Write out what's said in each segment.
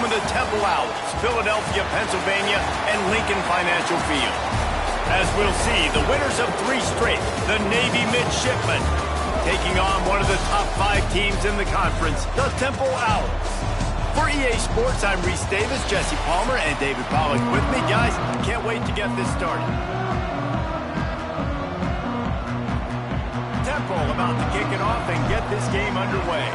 between the Temple Owls, Philadelphia, Pennsylvania, and Lincoln Financial Field. As we'll see, the winners of 3 straight, the Navy Midshipmen, taking on one of the top 5 teams in the conference, the Temple Owls. For EA Sports, I'm Reese Davis, Jesse Palmer, and David Pollack with me. Guys, can't wait to get this started. Temple about to kick it off and get this game underway.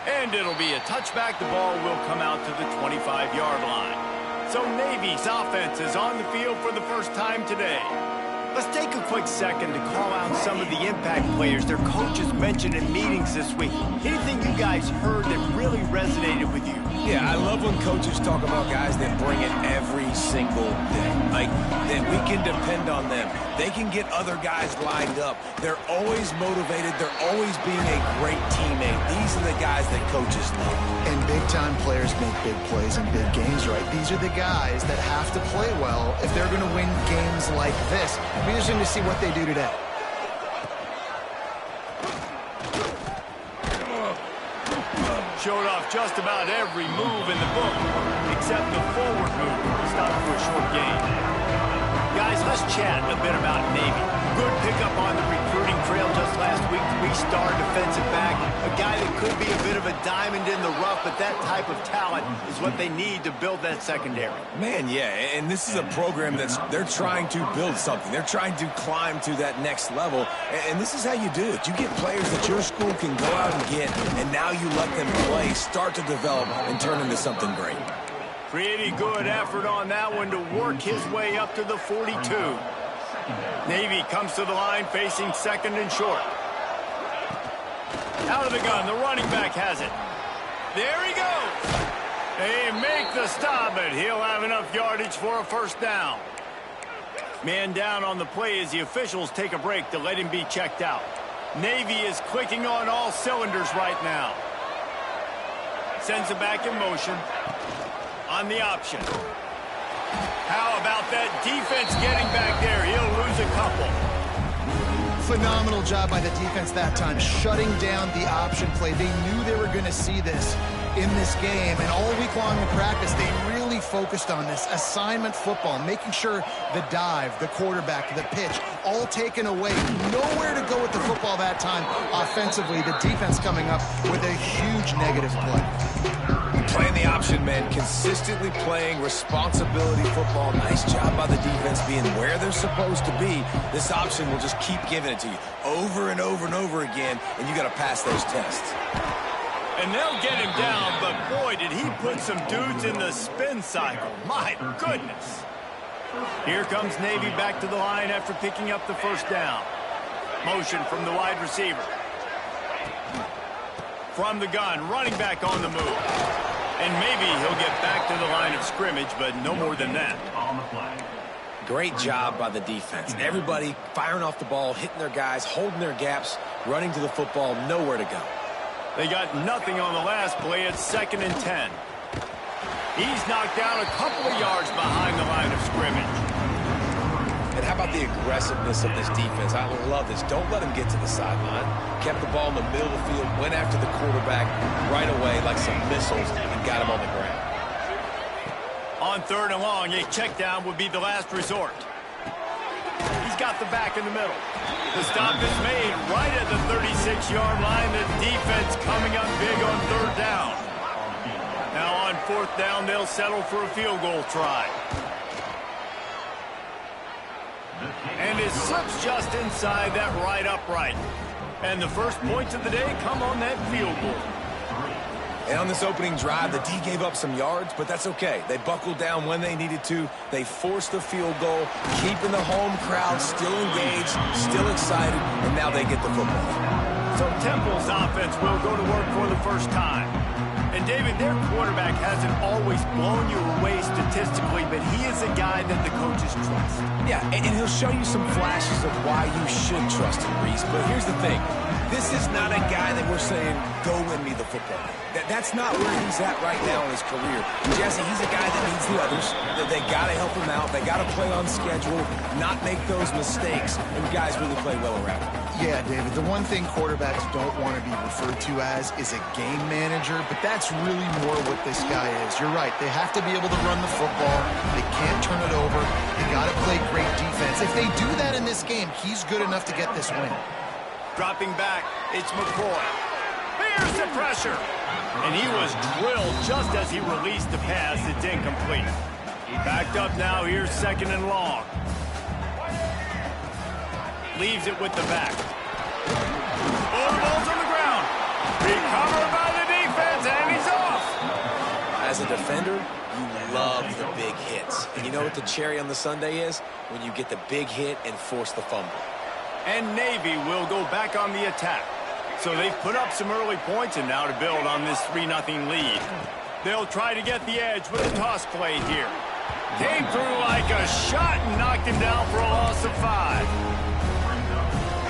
And it'll be a touchback. The ball will come out to the 25-yard line. So Navy's offense is on the field for the first time today. Let's take a quick second to call out some of the impact players their coaches mentioned in meetings this week. Anything you guys heard that really resonated with you? Yeah, I love when coaches talk about guys that bring it every single day. Like, that we can depend on them. They can get other guys lined up. They're always motivated. They're always being a great teammate. These are the guys that coaches love. And big-time players make big plays in big games, right? These are the guys that have to play well if they're going to win games like this. It'll be interesting to see what they do today. Showed off just about every move in the book, except the forward move. Stopped for a short gain. Guys, let's chat a bit about Navy. Good pickup on the recruiting trail just last week. 3-star defensive back. A guy that could be a bit of a diamond in the rough, but that type of talent is what they need to build that secondary. Man, yeah, and this is a program they're trying to build something. They're trying to climb to that next level, and this is how you do it. You get players that your school can go out and get, and now you let them play, start to develop, and turn into something great. Pretty good effort on that one to work his way up to the 42. Navy comes to the line facing second and short. Out of the gun, the running back has it. There he goes. They make the stop, but he'll have enough yardage for a first down. Man down on the play as the officials take a break to let him be checked out. Navy is clicking on all cylinders right now. Sends it back in motion. On the option. How about that defense getting back there? He'll lose a couple. Phenomenal job by the defense that time, shutting down the option play. They knew they were going to see this in this game, and all week long in practice, they really focused on this assignment football, making sure the dive, the quarterback, the pitch, all taken away. Nowhere to go with the football that time offensively. The defense coming up with a huge negative play. Playing the option, man, consistently playing responsibility football. Nice job by the defense being where they're supposed to be. This option will just keep giving it to you over and over and over again, and you got to pass those tests. And they'll get him down, but boy, did he put some dudes in the spin cycle. My goodness. Here comes Navy back to the line after picking up the first down. Motion from the wide receiver. From the gun, running back on the move. And maybe he'll get back to the line of scrimmage, but no more than that. Great job by the defense. Everybody firing off the ball, hitting their guys, holding their gaps, running to the football, nowhere to go. They got nothing on the last play. It's 2nd and 10. He's knocked down a couple of yards behind the line of scrimmage. And how about the aggressiveness of this defense? I love this. Don't let him get to the sideline. Kept the ball in the middle of the field, went after the quarterback right away like some missiles, and got him on the ground. On 3rd and long, a check down would be the last resort. He's got the back in the middle. The stop is made right at the 36-yard line. The defense coming up big on 3rd down. Now on 4th down, they'll settle for a field goal try. And it slips just inside that right upright. And the first points of the day come on that field goal. And on this opening drive, the D gave up some yards, but that's okay. They buckled down when they needed to. They forced the field goal, keeping the home crowd still engaged, still excited, and now they get the football. So Temple's offense will go to work for the first time. And David, their quarterback hasn't always blown you away statistically, but he is a guy that the coaches trust. Yeah, and he'll show you some flashes of why you should trust him, Reese. But here's the thing. This is not a guy that we're saying, go win me the football. That's not where he's at right now in his career. Jesse, he's a guy that needs the others. They got to help him out. They got to play on schedule, not make those mistakes, and guys really play well around him. Yeah, David, the one thing quarterbacks don't want to be referred to as is a game manager, but that's really more what this guy is. You're right. They have to be able to run the football. They can't turn it over. They got to play great defense. If they do that in this game, he's good enough to get this win. Dropping back, it's McCoy. Here's the pressure. And he was drilled just as he released the pass. It's incomplete. Backed up now. Here's 2nd and long. Leaves it with the back. Oh, the ball's on the ground. Recovered by the defense, and he's off. As a defender, you love the big hits. And you know what the cherry on the sundae is? When you get the big hit and force the fumble. And Navy will go back on the attack. So they've put up some early points, and now to build on this 3-0 lead. They'll try to get the edge with a toss play here. Came through like a shot and knocked him down for a loss of 5.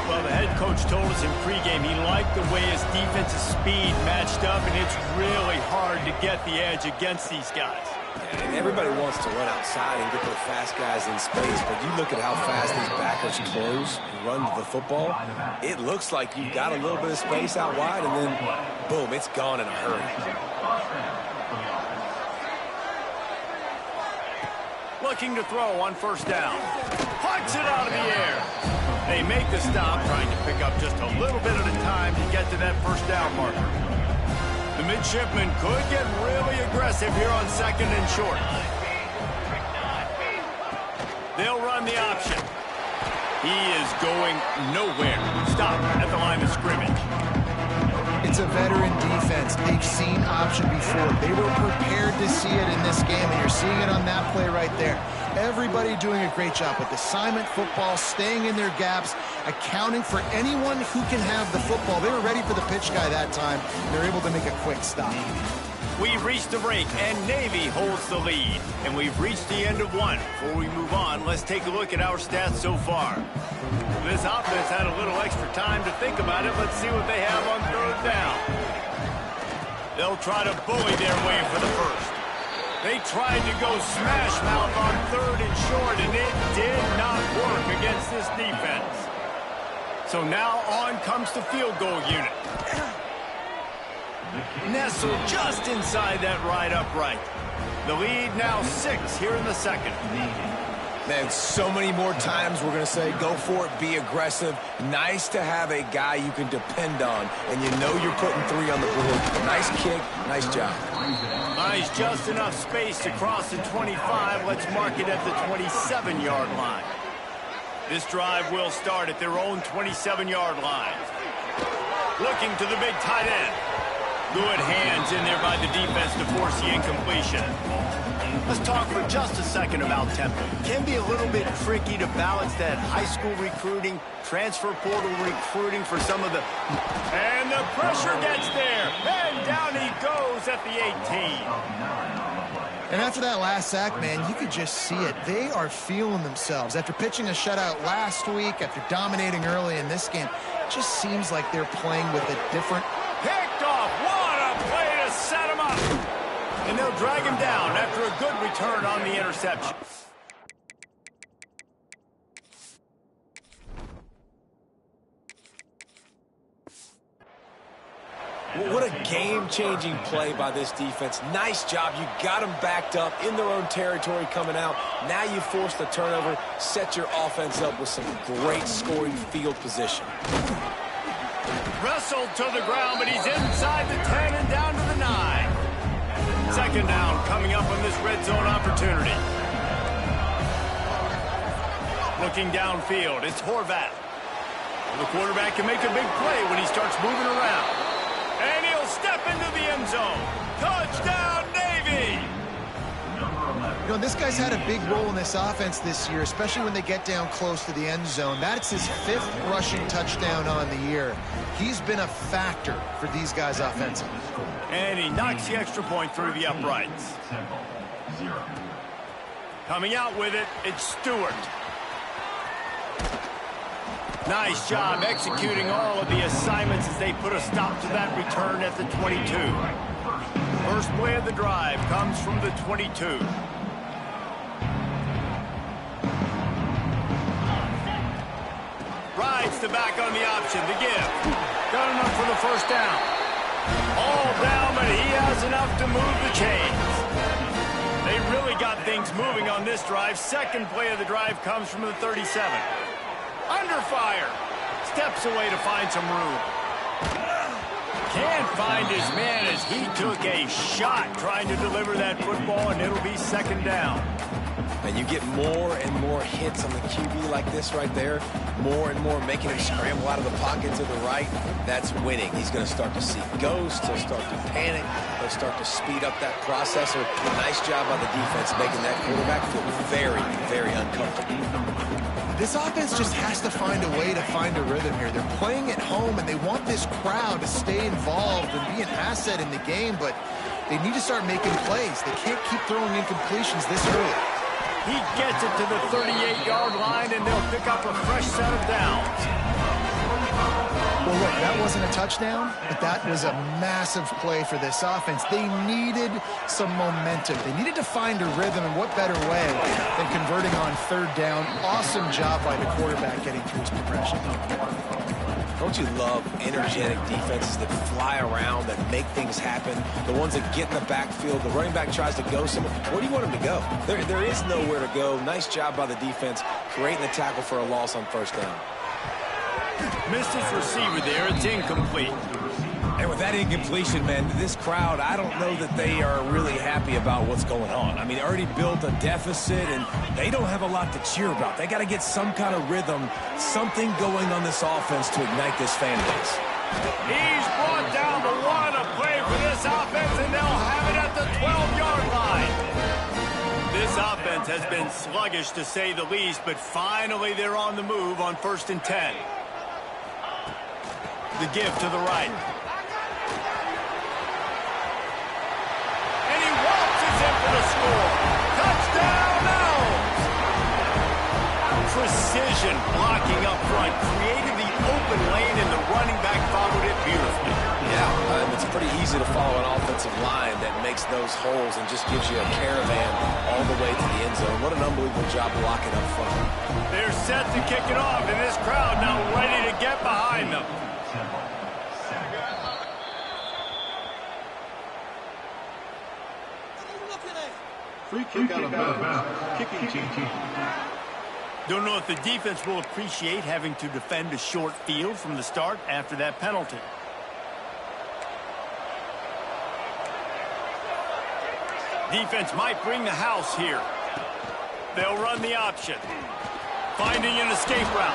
Well, the head coach told us in pregame he liked the way his defensive speed matched up, and it's really hard to get the edge against these guys. And everybody wants to run outside and get their fast guys in space, but you look at how fast these backers close and run to the football, it looks like you've got a little bit of space out wide, and then, boom, it's gone in a hurry. Looking to throw on 1st down. Pucks it out of the air. They make the stop, trying to pick up just a little bit at a time to get to that 1st down marker. The midshipman could get really aggressive here on 2nd and short. They'll run the option. He is going nowhere. Stop at the line of scrimmage. It's a veteran defense. They've seen option before. They were prepared to see it in this game, and you're seeing it on that play right there. Everybody doing a great job with assignment football, staying in their gaps, accounting for anyone who can have the football. They were ready for the pitch guy that time. They're able to make a quick stop. We've reached the break, and Navy holds the lead. And we've reached the end of one. Before we move on, let's take a look at our stats so far. This offense had a little extra time to think about it. Let's see what they have on 3rd down. They'll try to bully their way for the 1st. They tried to go smash mouth on 3rd and short, and it did not work against this defense. So now on comes the field goal unit. Nestled just inside that right upright. The lead now 6 here in the 2nd. Man, so many more times we're going to say, go for it, be aggressive. Nice to have a guy you can depend on, and you know you're putting 3 on the board. Nice kick, nice job. Nice, just enough space to cross the 25. Let's mark it at the 27-yard line. This drive will start at their own 27-yard line. Looking to the big tight end. Good hands in there by the defense to force the incompletion. Let's talk for just a second about tempo. It can be a little bit tricky to balance that high school recruiting, transfer portal recruiting for some of the... And the pressure gets there. And down he goes at the 18. And after that last sack, man, you could just see it. They are feeling themselves. After pitching a shutout last week, after dominating early in this game, it just seems like they're playing with a different... Picked off. What a play to set him up. And they'll drag him down after a good return on the interception. What a game-changing play by this defense. Nice job. You got them backed up in their own territory coming out. Now you force the turnover, set your offense up with some great scoring field position. Wrestled to the ground, but he's inside the 10 and down to the 9. 2nd down coming up on this red zone opportunity. Looking downfield, it's Horvath. The quarterback can make a big play when he starts moving around. And he'll step into the end zone. Touchdown, Navy! You know, this guy's had a big role in this offense this year, especially when they get down close to the end zone. That's his 5th rushing touchdown on the year. He's been a factor for these guys offensively. And he knocks the extra point through the uprights. Coming out with it, it's Stewart. Nice job executing all of the assignments as they put a stop to that return at the 22. First play of the drive comes from the 22. Rides the back on the option. The give. Got enough for the first down. All down, but he has enough to move the chains. They really got things moving on this drive. Second play of the drive comes from the 37. Under fire. Steps away to find some room. Can't find his man as he took a shot trying to deliver that football, and it'll be second down. And you get more and more hits on the QB like this right there. More and more making him scramble out of the pocket to the right. That's winning. He's going to start to see ghosts. He'll start to panic. He'll start to speed up that processor. Nice job by the defense making that quarterback feel very, very uncomfortable. This offense just has to find a way to find a rhythm here. They're playing at home, and they want this crowd to stay involved and be an asset in the game, but they need to start making plays. They can't keep throwing incompletions this early. He gets it to the 38-yard line, and they'll pick up a fresh set of downs. Well, look, that wasn't a touchdown, but that was a massive play for this offense. They needed some momentum. They needed to find a rhythm, and what better way than converting on third down. Awesome job by the quarterback getting through his progression. Don't you love energetic defenses that fly around, that make things happen? The ones that get in the backfield, the running back tries to go somewhere. Where do you want him to go? There is nowhere to go. Nice job by the defense, creating the tackle for a loss on first down. Missed his receiver there. It's incomplete. And with that incompletion, man, this crowd, I don't know that they are really happy about what's going on. I mean, already built a deficit, and they don't have a lot to cheer about. They got to get some kind of rhythm, something going on this offense to ignite this fan base. He's brought down the one, a play for this offense, and they'll have it at the 12-yard line. This offense has been sluggish, to say the least, but finally they're on the move on 1st and 10. The give to the right. And he waltzes in for the score. Touchdown now! Precision blocking up front. Created the open lane, and the running back followed it beautifully. Yeah, it's pretty easy to follow an offensive line that makes those holes and just gives you a caravan all the way to the end zone. What an unbelievable job blocking up front. They're set to kick it off, and this crowd now ready to get behind them. Free kick out of bounds. Kicking team. Don't know if the defense will appreciate having to defend a short field from the start after that penalty. Defense might bring the house here. They'll run the option. Finding an escape route.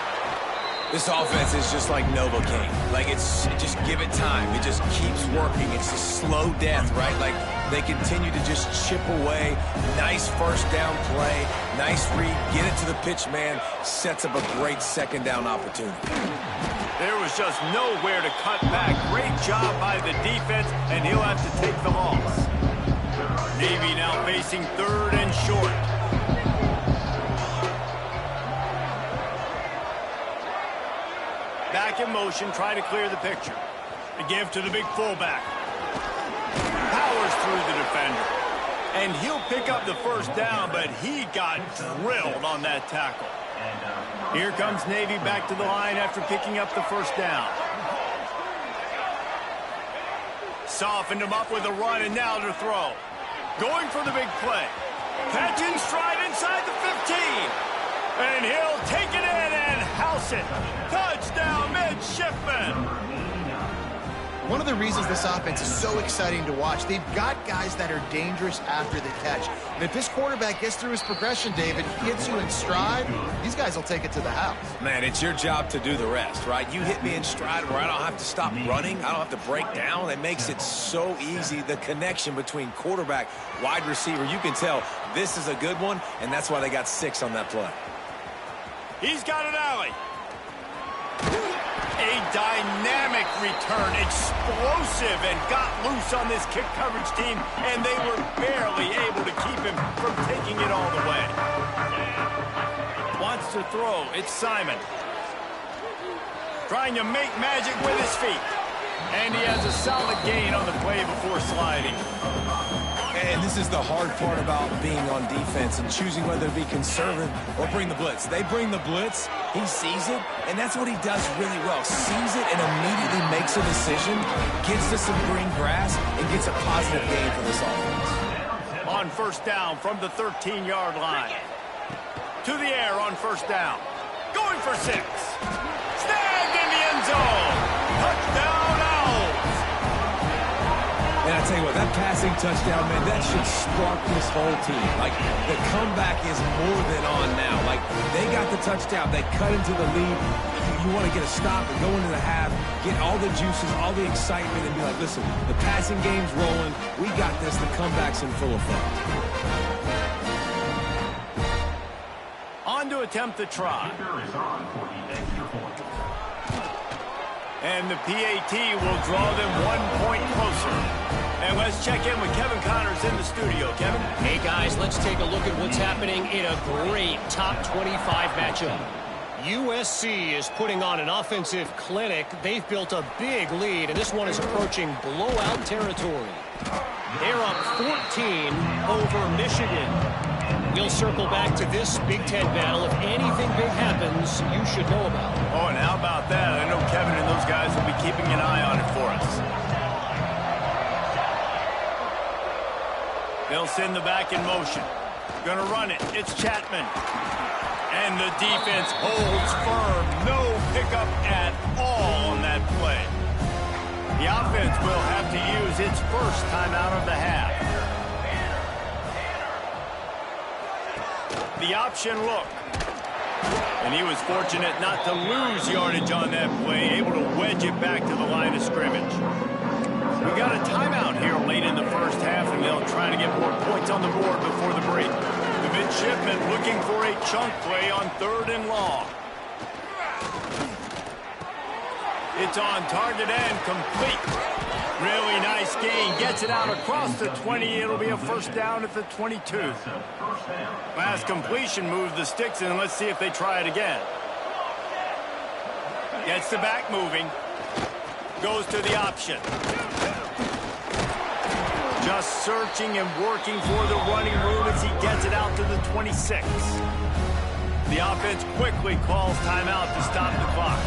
This offense is just like Novocaine. Like, just give it time. It just keeps working. It's a slow death, right? Like, they continue to just chip away. Nice first down play. Nice read. Get it to the pitch man. Sets up a great second down opportunity. There was just nowhere to cut back. Great job by the defense, and he'll have to take the loss. Navy now facing 3rd and short. Back in motion, try to clear the picture. The give to the big fullback. Powers through the defender. And he'll pick up the first down, but he got drilled on that tackle. Here comes Navy back to the line after picking up the first down. Softened him up with a run, and now to throw. Going for the big play. Catch in stride inside the 15. And he'll take it in and house it. Touchdown, midshipman. One of the reasons this offense is so exciting to watch, they've got guys that are dangerous after the catch. And if this quarterback gets through his progression, David, gets you in stride, these guys will take it to the house. Man, it's your job to do the rest, right? You hit me in stride where I don't have to stop running. I don't have to break down. It makes it so easy. The connection between quarterback, wide receiver, you can tell this is a good one, and that's why they got 6 on that play. He's got an alley. A dynamic return, explosive, and got loose on this kick coverage team, and they were barely able to keep him from taking it all the way. Wants to throw. It's Simon. Trying to make magic with his feet. And he has a solid gain on the play before sliding. And this is the hard part about being on defense and choosing whether to be conservative or bring the blitz. They bring the blitz, he sees it, and that's what he does really well. Sees it and immediately makes a decision, gets to some green grass, and gets a positive gain for this offense. On first down from the 13-yard line. To the air on first down. Going for 6. Snagged in the end zone. Touchdown Owls. And I tell you what, that passing touchdown, man, that should spark this whole team. Like, the comeback is more than on now. Like, they got the touchdown. They cut into the lead. You want to get a stop and go into the half, get all the juices, all the excitement, and be like, listen, the passing game's rolling. We got this. The comeback's in full effect. On to attempt the try. And the PAT will draw them 1 point closer. And let's check in with Kevin Connors in the studio. Kevin? Hey, guys, let's take a look at what's happening in a great top 25 matchup. USC is putting on an offensive clinic. They've built a big lead, and this one is approaching blowout territory. They're up 14 over Michigan. We'll circle back to this Big Ten battle. If anything big happens, you should know about it. Oh, and how about that? I know Kevin and those guys will be keeping an eye on it for us. They'll send the back in motion. Gonna run it. It's Chapman. And the defense holds firm. No pickup at all on that play. The offense will have to use its first timeout of the half. The option look. And he was fortunate not to lose yardage on that play, able to wedge it back to the line of scrimmage. We got a timeout here late in the first half, and they'll try to get more points on the board before the break. The midshipman looking for a chunk play on 3rd and long. It's on target and complete. Really nice gain. Gets it out across the 20. It'll be a first down at the 22. Last completion moves the sticks, and let's see if they try it again. Gets the back moving. Goes to the option. Just searching and working for the running room as he gets it out to the 26. The offense quickly calls timeout to stop the clock.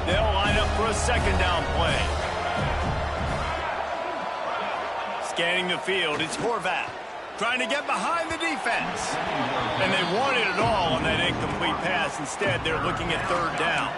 They'll line up for a second down play. Scanning the field, it's Horvath. Trying to get behind the defense. And they wanted it all on that incomplete pass. Instead, they're looking at 3rd down.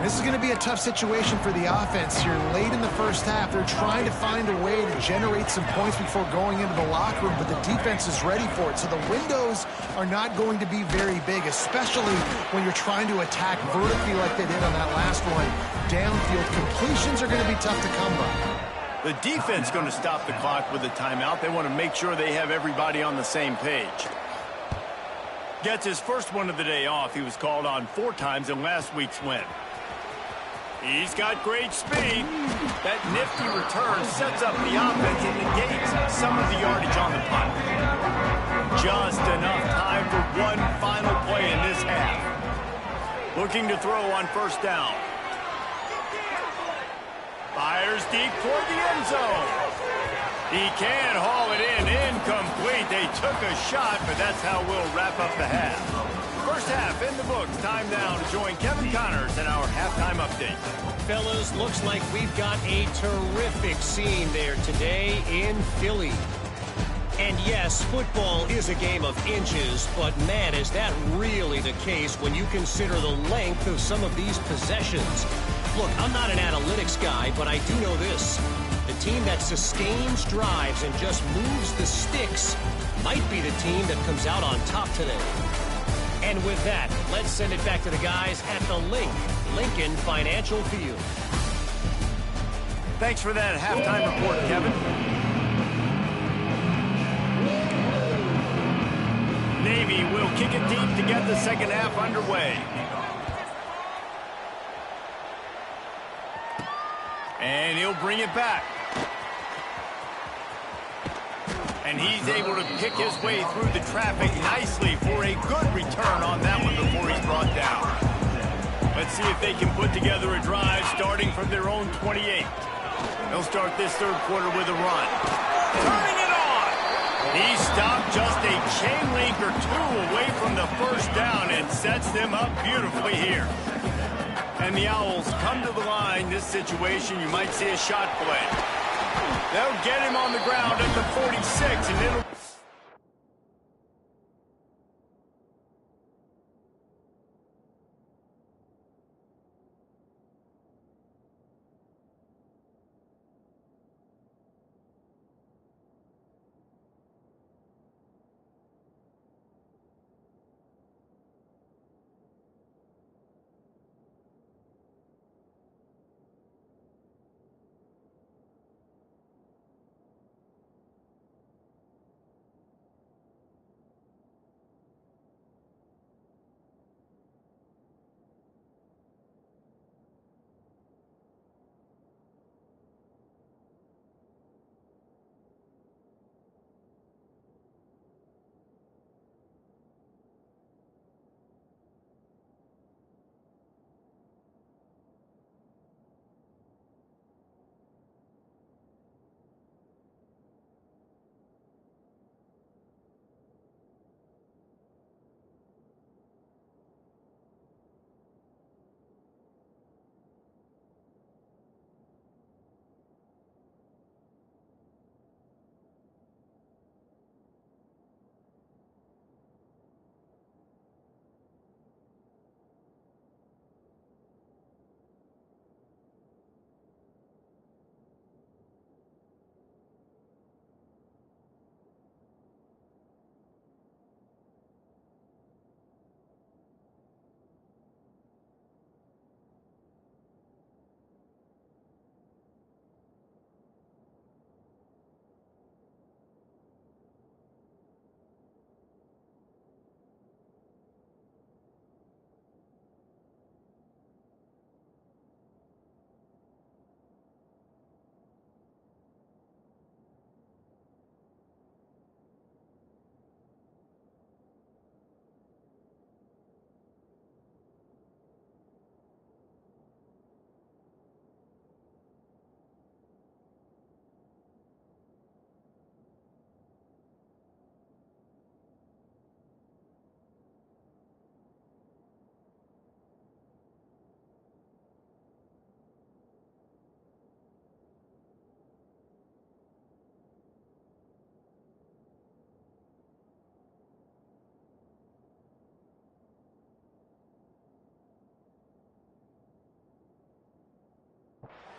This is going to be a tough situation for the offense here. Late in the first half, they're trying to find a way to generate some points before going into the locker room, but the defense is ready for it. So the windows are not going to be very big, especially when you're trying to attack vertically like they did on that last one. Downfield completions are going to be tough to come by. The defense going to stop the clock with a timeout. They want to make sure they have everybody on the same page. Gets his first one of the day off. He was called on 4 times in last week's win. He's got great speed. That nifty return sets up the offense and negates some of the yardage on the punt. Just enough time for one final play in this half. Looking to throw on first down. Fires deep toward the end zone. He can haul it in. Incomplete. They took a shot, but that's how we'll wrap up the half. First half in the books. Time now to join Kevin Connors in our halftime update. Fellas, looks like we've got a terrific scene there today in Philly. And yes, football is a game of inches, but man, is that really the case when you consider the length of some of these possessions. Look, I'm not an analytics guy, but I do know this. The team that sustains drives and just moves the sticks might be the team that comes out on top today. And with that, let's send it back to the guys at the Lincoln Financial Field. Thanks for that halftime report, Kevin. Navy will kick it deep to get the second half underway. And he'll bring it back. And he's able to pick his way through the traffic nicely for a good return on that one before he's brought down. Let's see if they can put together a drive starting from their own 28. They'll start this third quarter with a run. Turning it on! He stopped just a chain link or two away from the first down and sets them up beautifully here. And the Owls come to the line. This situation, you might see a shot play. They'll get him on the ground at the 46, and it'll...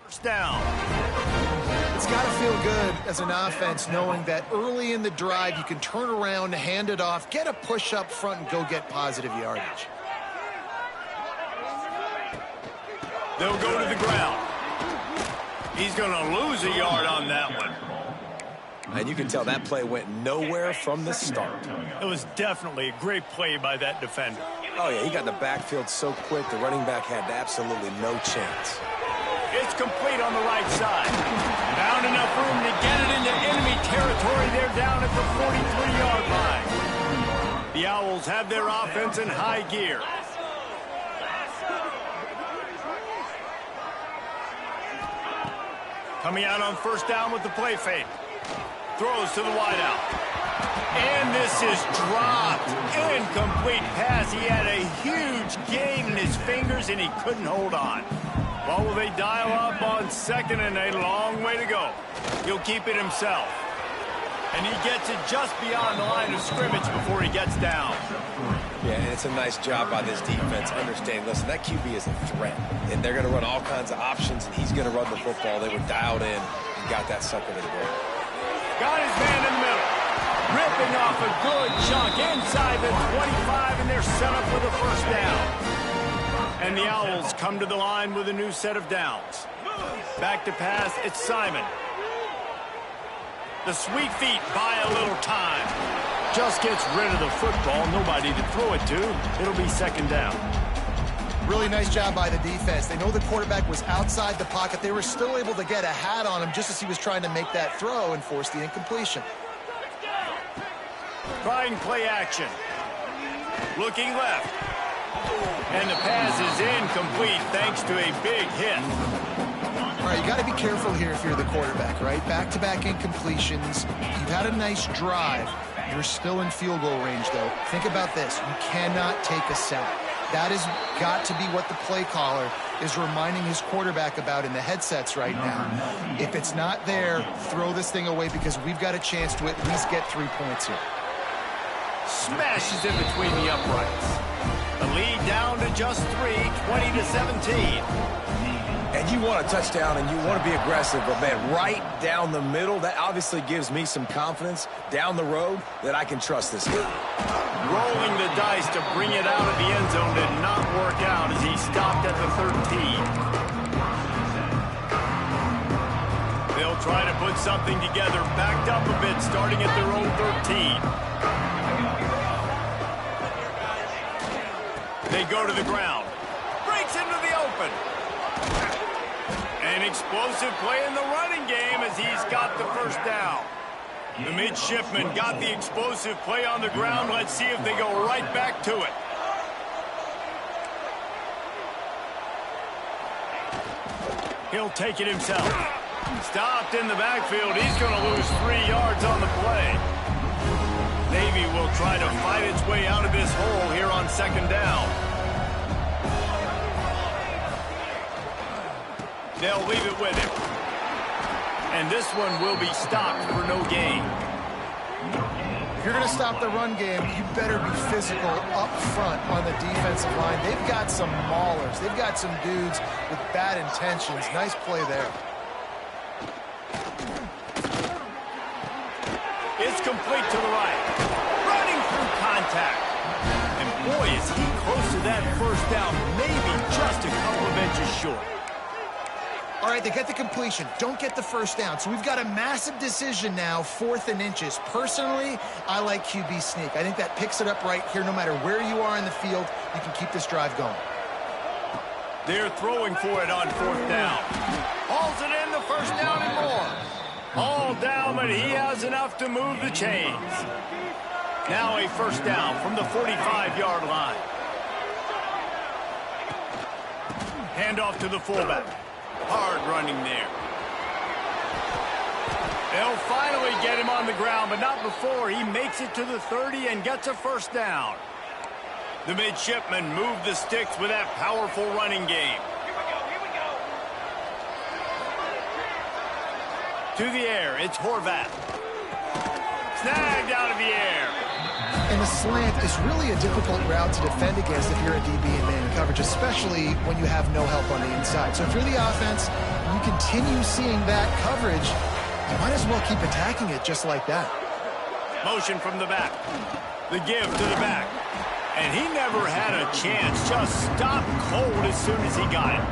First down. It's got to feel good as an offense knowing that early in the drive you can turn around, hand it off, get a push up front, and go get positive yardage. They'll go to the ground. He's going to lose a yard on that one. And you can tell that play went nowhere from the start. It was definitely a great play by that defender. Oh, yeah, he got in the backfield so quick, the running back had absolutely no chance. It's complete on the right side. Found enough room to get it into enemy territory. They're down at the 43-yard line. The Owls have their offense in high gear. Coming out on first down with the play fake. Throws to the wideout. And this is dropped. Incomplete pass. He had a huge gain in his fingers, and he couldn't hold on. Well, will they dial up on second and a long way to go? He'll keep it himself. And he gets it just beyond the line of scrimmage before he gets down. Yeah, and it's a nice job by this defense. Understand, listen, that QB is a threat. And they're going to run all kinds of options, and he's going to run the football. They were dialed in and got that sucker to the ground. Got his man in the middle. Ripping off a good chunk inside the 25, and they're set up for the first down. And the Owls come to the line with a new set of downs. Back to pass, it's Simon. The sweet feet buy a little time. Just gets rid of the football, nobody to throw it to. It'll be second down. Really nice job by the defense. They know the quarterback was outside the pocket. They were still able to get a hat on him just as he was trying to make that throw and force the incompletion. Trying play action. Looking left. And the pass is incomplete thanks to a big hit. All right, you got to be careful here if you're the quarterback, right? Back-to-back incompletions. You've had a nice drive. You're still in field goal range, though. Think about this. You cannot take a sack. That has got to be what the play caller is reminding his quarterback about in the headsets right now. If it's not there, throw this thing away because we've got a chance to at least get 3 points here. Smashes in between the uprights. The lead down to just 3, 20-17. And you want a touchdown and you want to be aggressive, but man, right down the middle, that obviously gives me some confidence down the road that I can trust this guy. Rolling the dice to bring it out of the end zone did not work out as he stopped at the 13. They'll try to put something together, backed up a bit, starting at their own 13. They go to the ground. Breaks into the open. An explosive play in the running game as he's got the first down. The midshipman got the explosive play on the ground. Let's see if they go right back to it. He'll take it himself. Stopped in the backfield. He's going to lose 3 yards on the play. Navy will try to fight its way out of this hole here on second down. They'll leave it with him. And this one will be stopped for no gain. If you're going to stop the run game, you better be physical up front on the defensive line. They've got some maulers. They've got some dudes with bad intentions. Nice play there. It's complete to the right. Running through contact. And boy, is he close to that first down. Maybe just a couple of inches short. All right, they get the completion. Don't get the first down. So we've got a massive decision now, 4th and inches. Personally, I like QB sneak. I think that picks it up right here. No matter where you are in the field, you can keep this drive going. They're throwing for it on 4th down. Hauls it in, the first down and more. All down, but he has enough to move the chains. Now a first down from the 45-yard line. Handoff to the fullback. Hard running there. They'll finally get him on the ground, but not before he makes it to the 30 and gets a first down. The midshipmen move the sticks with that powerful running game. To the air, it's Horvath. Snagged out of the air. And the slant is really a difficult route to defend against if you're a DB in man coverage, especially when you have no help on the inside. So if you're the offense, you continue seeing that coverage, you might as well keep attacking it just like that. Motion from the back. The give to the back. And he never had a chance. Just stopped cold as soon as he got it.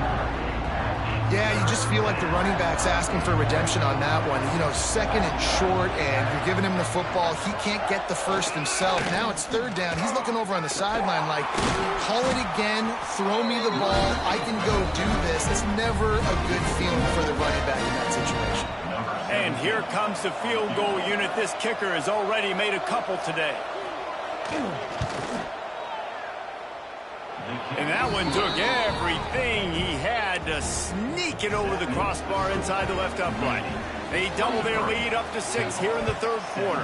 Yeah, you just feel like the running back's asking for redemption on that one. You know, 2nd and short, and you're giving him the football. He can't get the first himself. Now it's 3rd down. He's looking over on the sideline like, call it again, throw me the ball, I can go do this. It's never a good feeling for the running back in that situation. And here comes the field goal unit. This kicker has already made a couple today. And that one took everything he had to sneak it over the crossbar inside the left upright. They double their lead up to 6 here in the 3rd quarter.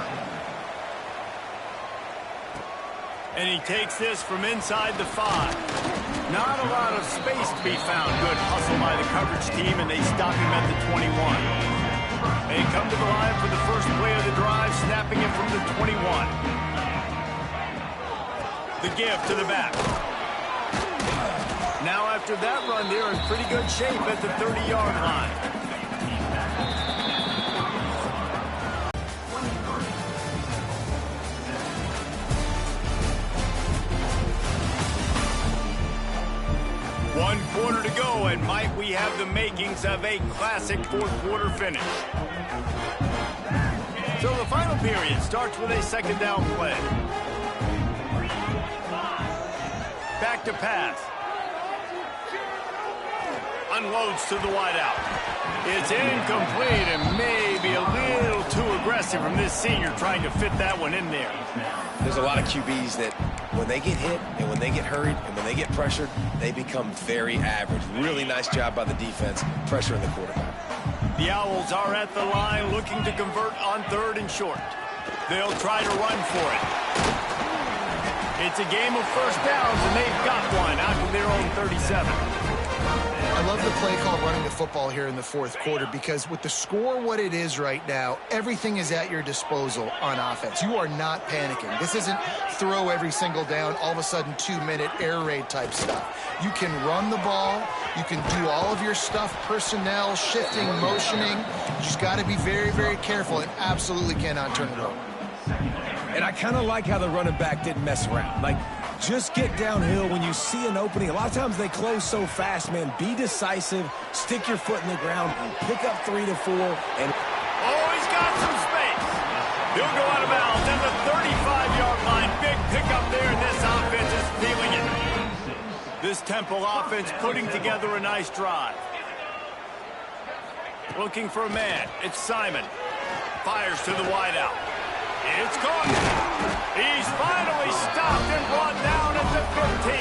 And he takes this from inside the 5. Not a lot of space to be found. Good hustle by the coverage team, and they stop him at the 21. They come to the line for the first play of the drive, snapping it from the 21. The give to the back. Now after that run, they're in pretty good shape at the 30-yard line. One quarter to go, and might we have the makings of a classic 4th quarter finish. So the final period starts with a 2nd down play. Back to pass. Unloads to the wideout. It's incomplete and maybe a little too aggressive from this senior trying to fit that one in there. There's a lot of QBs that when they get hit and when they get hurried and when they get pressured, they become very average. Really nice job by the defense, pressuring the quarterback. The Owls are at the line looking to convert on 3rd and short. They'll try to run for it. It's a game of first downs, and they've got one out to their own 37. I love the play call running the football here in the 4th quarter, because with the score what it is right now, everything is at your disposal on offense. You are not panicking. This isn't throw every single down, all of a sudden 2-minute air raid type stuff. You can run the ball. You can do all of your stuff, personnel, shifting, motioning. You just got to be very, very careful and absolutely cannot turn it over. And I kind of like how the running back didn't mess around. Like, just get downhill when you see an opening. A lot of times they close so fast, man. Be decisive, stick your foot in the ground, pick up 3 to 4, and... Oh, he's got some space. He'll go out of bounds at the 35-yard line. Big pickup there, and this offense is feeling it. This Temple offense putting together a nice drive. Looking for a man. It's Simon. Fires to the wideout. It's caught. He's finally stopped and brought down at the 15.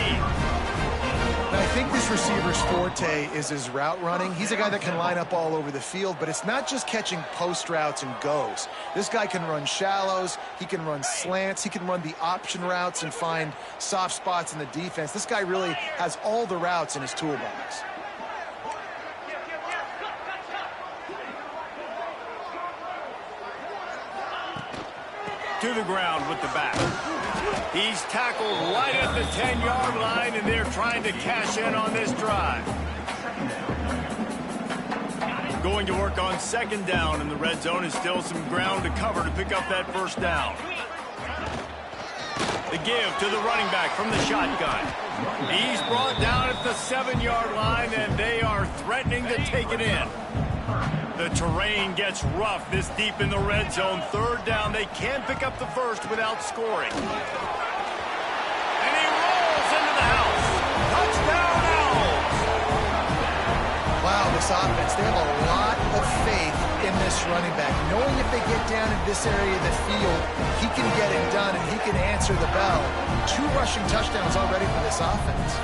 And I think this receiver's forte is his route running. He's a guy that can line up all over the field, but it's not just catching post routes and goes. This guy can run shallows. He can run slants. He can run the option routes and find soft spots in the defense. This guy really has all the routes in his toolbox. To the ground with the back. He's tackled right at the 10-yard line, and they're trying to cash in on this drive. Going to work on 2nd down, and the red zone is still some ground to cover to pick up that 1st down. The give to the running back from the shotgun. He's brought down at the 7-yard line, and they are threatening to take it in. The terrain gets rough this deep in the red zone. 3rd down. They can't pick up the 1st without scoring. And he rolls into the house. Touchdown, Owls. Wow, this offense, they have a lot of faith in this running back. Knowing if they get down in this area of the field, he can get it done and he can answer the bell. 2 rushing touchdowns already for this offense.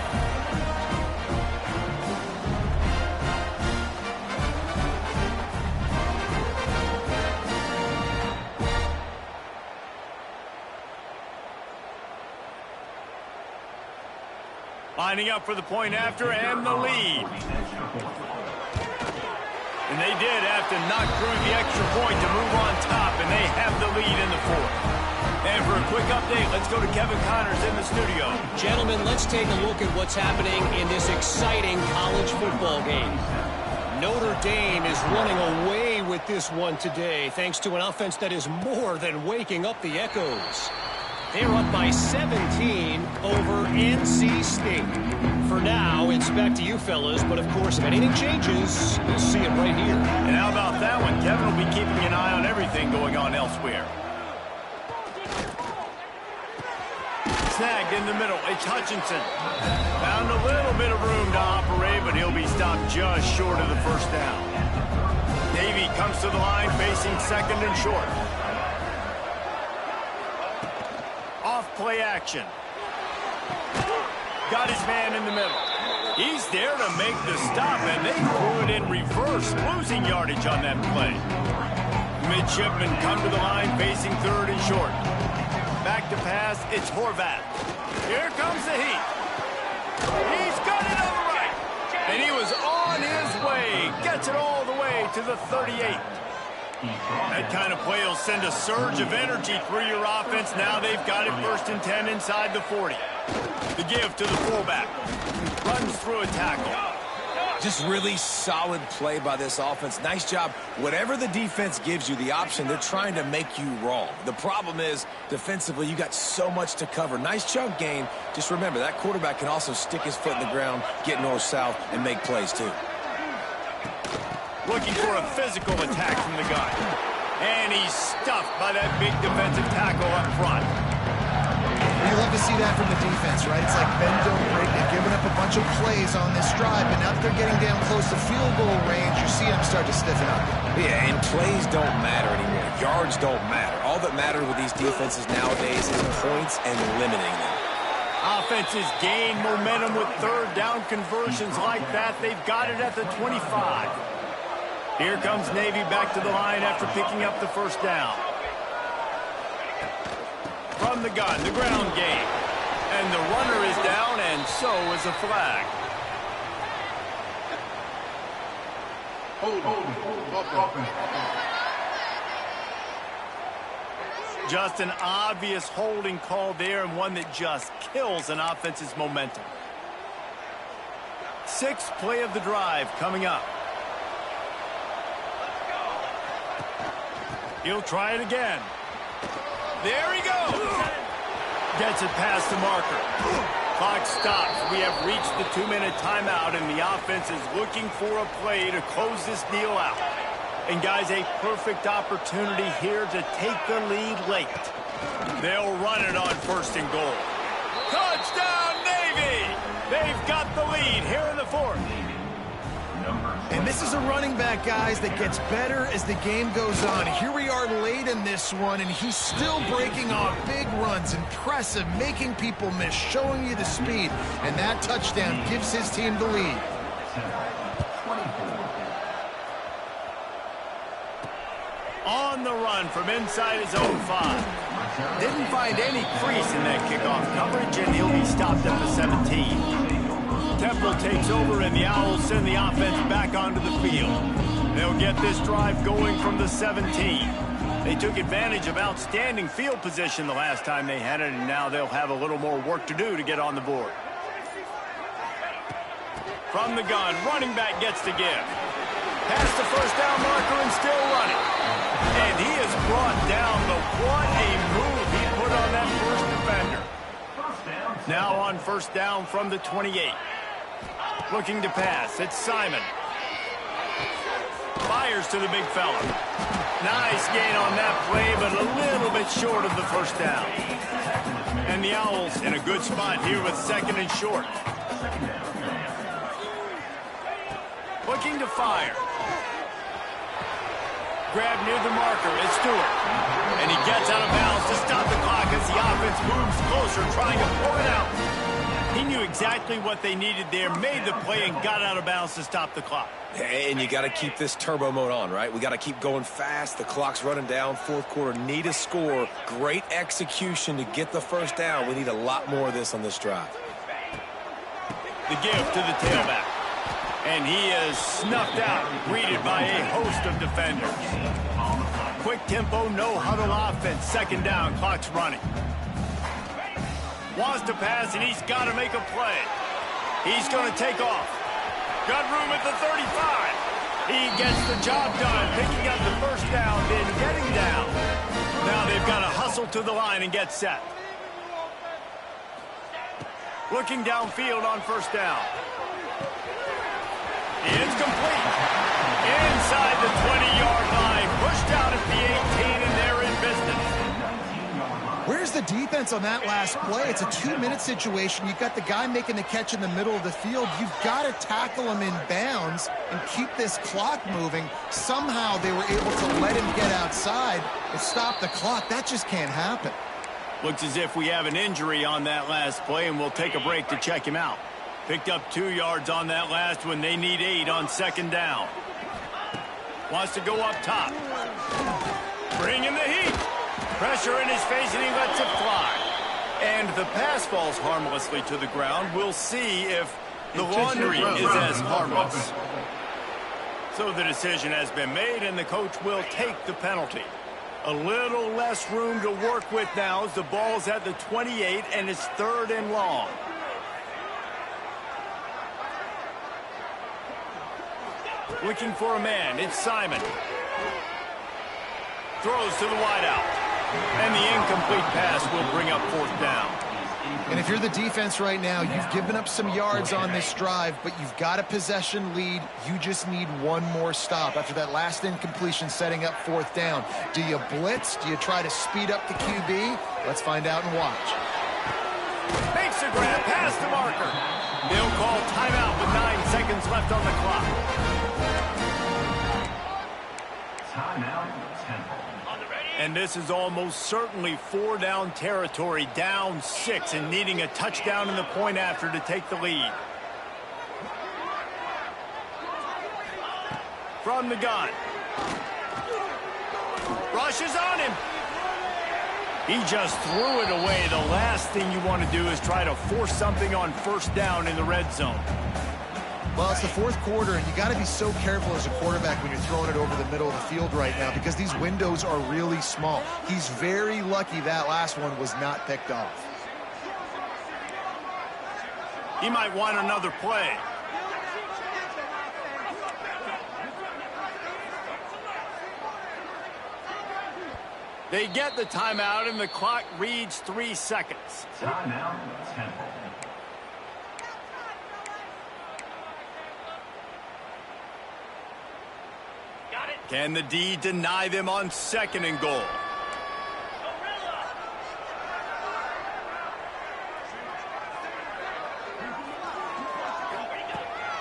Lining up for the point after and the lead. And they did have to knock through the extra point to move on top, and they have the lead in the 4th. And for a quick update, let's go to Kevin Connors in the studio. Gentlemen, let's take a look at what's happening in this exciting college football game. Notre Dame is running away with this one today, thanks to an offense that is more than waking up the echoes. They're up by 17 over NC State. For now, it's back to you fellas, but of course, if anything changes, you'll see it right here. And how about that one? Kevin will be keeping an eye on everything going on elsewhere. Snagged in the middle. It's Hutchinson. Found a little bit of room to operate, but he'll be stopped just short of the 1st down. Davey comes to the line facing 2nd and short. Off-play action. Got his man in the middle. He's there to make the stop, and they threw it in reverse, losing yardage on that play. Midshipmen come to the line facing 3rd and short. Back to pass, it's Horvath. Here comes the heat. He's got it on the right. And he was on his way. Gets it all the way to the 38. That kind of play will send a surge of energy through your offense. Now they've got it 1st and 10 inside the 40. The give to the fullback. Runs through a tackle. Just really solid play by this offense. Nice job. Whatever the defense gives you the option, they're trying to make you wrong. The problem is, defensively, you got so much to cover. Nice chunk gain. Just remember, that quarterback can also stick his foot in the ground, get north-south, and make plays too. Looking for a physical attack from the gun. And he's stuffed by that big defensive tackle up front. You love to see that from the defense, right? It's like bend, don't break. They've given up a bunch of plays on this drive, but now that they're getting down close to field goal range, you see them start to stiffen up. Yeah, and plays don't matter anymore. Yards don't matter. All that matters with these defenses nowadays is points and limiting them. offenses gain momentum with third down conversions like that. They've got it at the 25. Here comes Navy back to the line after picking up the first down. From the gun, the ground game. And the runner is down, and so is a flag. Just an obvious holding call there, and one that just kills an offense's momentum. Sixth play of the drive coming up. He'll try it again. There he goes. Gets it past the marker. Clock stops. We have reached the 2-minute timeout, and the offense is looking for a play to close this deal out. And, guys, a perfect opportunity here to take the lead late. They'll run it on first and goal. Touchdown, Navy! They've got the lead here in the fourth. And this is a running back, guys, that gets better as the game goes on. Here we are late in this one, and he's still breaking off big runs. Impressive, making people miss, showing you the speed. And that touchdown gives his team the lead. On the run from inside his own 5. Didn't find any crease in that kickoff coverage, and he'll be stopped at the 17. Temple takes over, and the Owls send the offense back onto the field. They'll get this drive going from the 17. They took advantage of outstanding field position the last time they had it, and now they'll have a little more work to do to get on the board. From the gun, running back gets to give. Past the first down marker and still running. And he is brought down, but what a move he put on that first defender. Now on first down from the 28. Looking to pass. It's Simon. Fires to the big fella. Nice gain on that play, but a little bit short of the first down. And the Owls in a good spot here with second and short. Looking to fire. Grab near the marker. It's Stewart. And he gets out of bounds to stop the clock as the offense moves closer, trying to pull it out. He knew exactly what they needed there, made the play, and got out of bounds to stop the clock. And you got to keep this turbo mode on, right? We got to keep going fast. The clock's running down. Fourth quarter, need a score. Great execution to get the first down. We need a lot more of this on this drive. The give to the tailback. And he is snuffed out, greeted by a host of defenders. Quick tempo, no huddle offense. Second down, clock's running. Wants to pass, and he's got to make a play. He's going to take off. Got room at the 35. He gets the job done, picking up the first down, then getting down. Now they've got to hustle to the line and get set. Looking downfield on first down. It's complete. Inside the 20-yard line. Pushed out at the 18, and they're in business. Where's the defense on that last play? It's a 2-minute situation. You've got the guy making the catch in the middle of the field. You've got to tackle him in bounds and keep this clock moving. Somehow they were able to let him get outside and stop the clock. That just can't happen. Looks as if we have an injury on that last play, and we'll take a break to check him out. Picked up 2 yards on that last one. They need 8 on second down. Wants to go up top. Bringing the heat. Pressure in his face, and he lets it fly. And the pass falls harmlessly to the ground. We'll see if the laundry is as harmless. So the decision has been made, and the coach will take the penalty. A little less room to work with now as the ball's at the 28, and it's third and long. Looking for a man. It's Simon. Throws to the wideout. And the incomplete pass will bring up fourth down. And if you're the defense right now, you've given up some yards on this drive, but you've got a possession lead. You just need one more stop after that last incompletion setting up fourth down. Do you blitz? Do you try to speed up the QB? Let's find out and watch. Makes a grab past the marker. They'll call timeout with 9 seconds left on the clock. Timeout, Temple. On the ready, And this is almost certainly 4-down territory, down 6, and needing a touchdown in the point after to take the lead. From the gun. Rushes on him. He just threw it away. The last thing you want to do is try to force something on first down in the red zone. Well, it's the fourth quarter, and you got to be so careful as a quarterback when you're throwing it over the middle of the field right now because these windows are really small. He's very lucky that last one was not picked off. He might want another play. They get the timeout, and the clock reads 3 seconds. Timeout, Temple. Can the D deny them on 2nd and goal?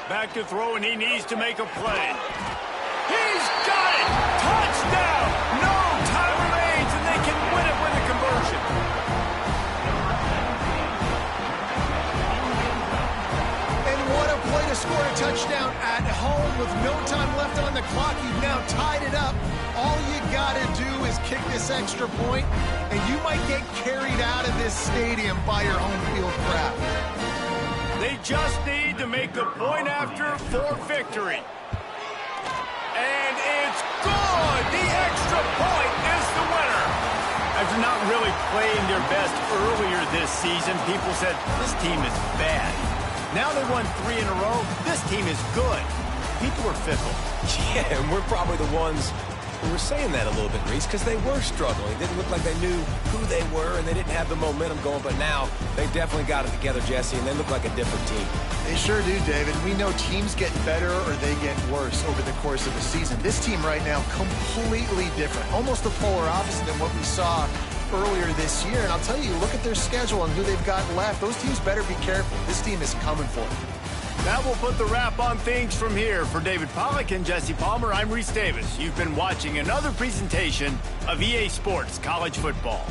Back to throw, and he needs to make a play. He's got it! Touchdown! No time remains, and they can win it with a conversion. And what a play to score a touchdown at home with no time left on the clock. You've now tied it up. All you got to do is kick this extra point, and you might get carried out of this stadium by your home field crowd. They just need to make the point after for victory. And it's good! The extra point is the winner. After not really playing their best earlier this season, people said, this team is bad. Now they won 3 in a row. This team is good. People are fickle. Yeah, and we're probably the ones who were saying that a little bit, Reese, because they were struggling. It didn't look like they knew who they were, and they didn't have the momentum going. But now they definitely got it together, Jesse, and they look like a different team. They sure do, David. We know teams get better or they get worse over the course of the season. This team right now, completely different. Almost the polar opposite than what we saw earlier this year. And I'll tell you, look at their schedule and who they've got left. Those teams better be careful. This team is coming for them. That will put the wrap on things from here. For David Pollack and Jesse Palmer, I'm Reese Davis. You've been watching another presentation of EA Sports College Football.